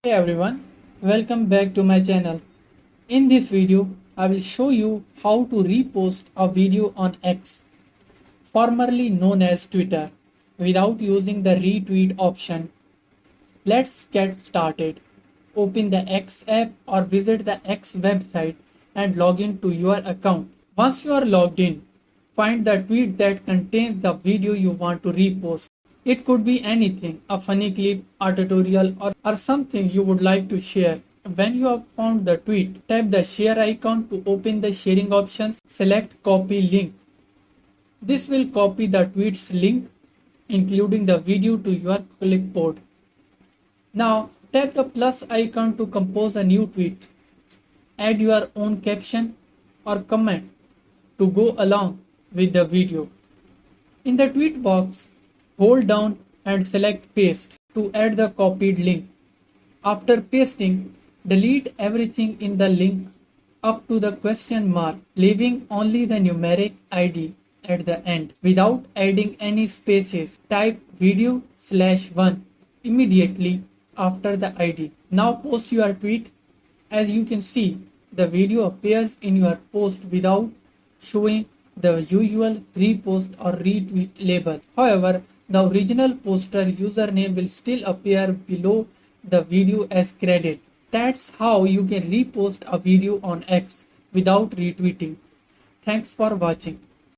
Hey everyone, welcome back to my channel. In this video, I will show you how to repost a video on X, formerly known as Twitter, without using the retweet option. Let's get started. Open the X app or visit the X website and log in to your account. Once you are logged in, find the tweet that contains the video you want to repost. It could be anything, a funny clip, a tutorial, or something you would like to share. When you have found the tweet, tap the share icon to open the sharing options. Select copy link. This will copy the tweet's link, including the video, to your clipboard. Now tap the plus icon to compose a new tweet. Add your own caption or comment to go along with the video. In the tweet box, hold down and select paste to add the copied link. After pasting, delete everything in the link up to the question mark, leaving only the numeric ID at the end. Without adding any spaces, type video/1 immediately after the ID. Now post your tweet. As you can see, the video appears in your post without showing the usual repost or retweet label. However, the original poster username will still appear below the video as credit. That's how you can repost a video on X without retweeting. Thanks for watching.